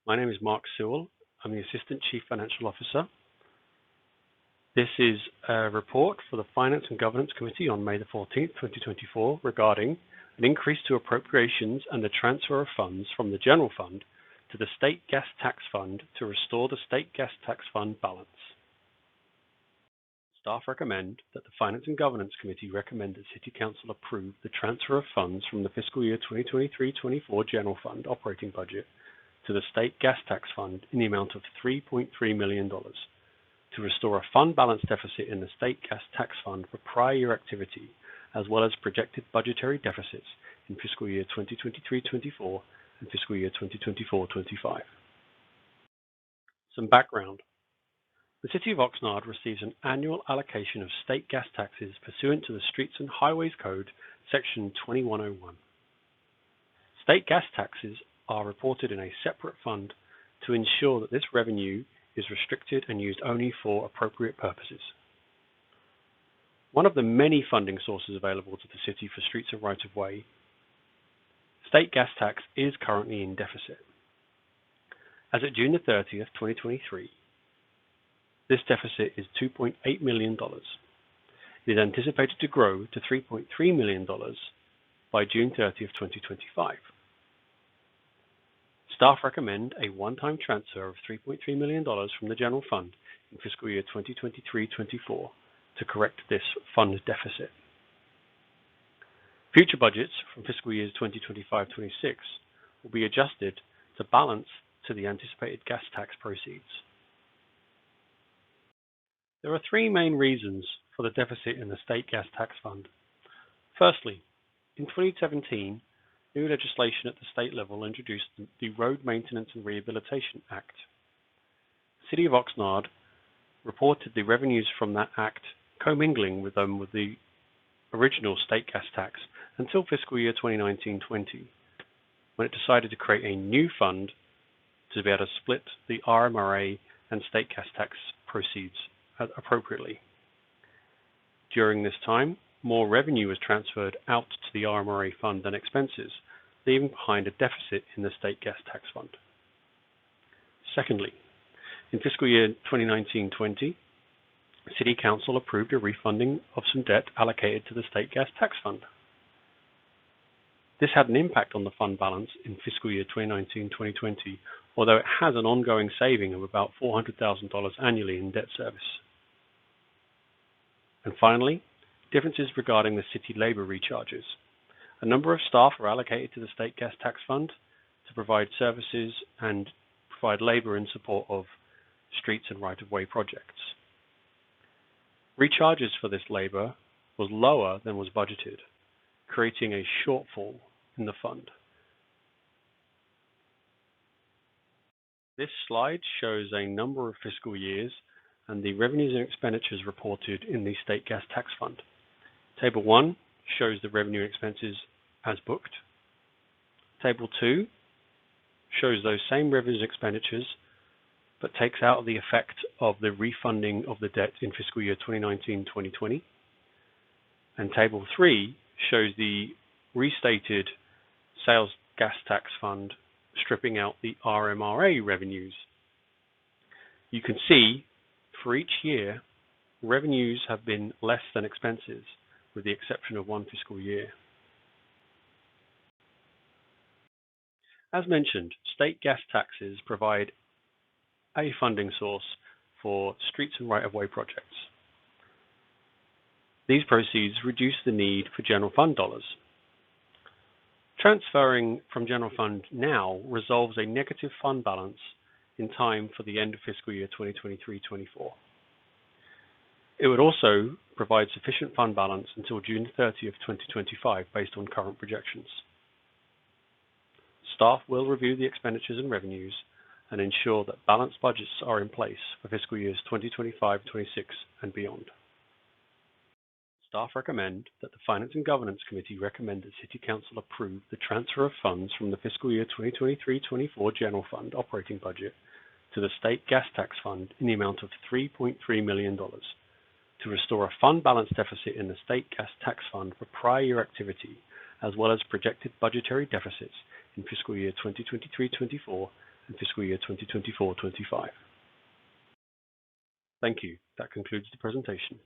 My name is Mark Sewell. I'm the Assistant Chief Financial Officer. This is a report for the Finance and Governance Committee on May the 14th, 2024, regarding an increase to appropriations and the transfer of funds from the General Fund to the State Gas Tax Fund to restore the State Gas Tax Fund balance. Staff recommend that the Finance and Governance Committee recommend that City Council approve the transfer of funds from the fiscal year 2023-24 General Fund operating budget to the State Gas Tax Fund in the amount of $3.3 million to restore a fund balance deficit in the State Gas Tax Fund for prior year activity, as well as projected budgetary deficits in fiscal year 2023-24 and fiscal year 2024-25. Some background. The City of Oxnard receives an annual allocation of state gas taxes pursuant to the Streets and Highways Code, Section 2101. State gas taxes are reported in a separate fund to ensure that this revenue is restricted and used only for appropriate purposes. One of the many funding sources available to the City for streets and right-of-way, state gas tax is currently in deficit. As of June the 30th, 2023, this deficit is $2.8 million. It is anticipated to grow to $3.3 million by June 30th, 2025. Staff recommend a one-time transfer of $3.3 million from the General Fund in fiscal year 2023-24 to correct this fund deficit. Future budgets from fiscal years 2025-26 will be adjusted to balance to the anticipated gas tax proceeds. There are three main reasons for the deficit in the State Gas Tax Fund. Firstly, in 2017, new legislation at the state level introduced the Road Maintenance and Rehabilitation Act. The City of Oxnard reported the revenues from that act commingling with the original state gas tax until fiscal year 2019-20, when it decided to create a new fund to be able to split the RMRA and state gas tax proceeds appropriately. During this time, more revenue was transferred out to the RMRA fund than expenses, leaving behind a deficit in the State Gas Tax Fund. Secondly, in fiscal year 2019-20, City Council approved a refunding of some debt allocated to the State Gas Tax Fund. This had an impact on the fund balance in fiscal year 2019-2020, although it has an ongoing saving of about $400,000 annually in debt service. And finally, differences regarding the city labor recharges. A number of staff are allocated to the State Gas Tax Fund to provide services and provide labor in support of streets and right-of-way projects. Recharges for this labor was lower than was budgeted, creating a shortfall in the fund. This slide shows a number of fiscal years and the revenues and expenditures reported in the State Gas Tax Fund. Table 1 shows the revenue and expenses as booked. Table 2 shows those same revenues and expenditures, but takes out the effect of the refunding of the debt in fiscal year 2019-2020. And Table 3 shows the restated Sales Gas Tax Fund, stripping out the RMRA revenues. You can see for each year, revenues have been less than expenses, with the exception of one fiscal year. As mentioned, state gas taxes provide a funding source for streets and right-of-way projects. These proceeds reduce the need for general fund dollars. Transferring from general fund now resolves a negative fund balance in time for the end of fiscal year 2023-24. It would also provide sufficient fund balance until June 30th, 2025, based on current projections. Staff will review the expenditures and revenues and ensure that balanced budgets are in place for fiscal years 2025-26 and beyond. Staff recommend that the Finance and Governance Committee recommend that City Council approve the transfer of funds from the fiscal year 2023-24 General Fund operating budget to the State Gas Tax Fund in the amount of $3.3 million to restore a fund balance deficit in the State Gas Tax Fund for prior year activity, as well as projected budgetary deficits in fiscal year 2023-24 in fiscal year 2024-25. Thank you. That concludes the presentation.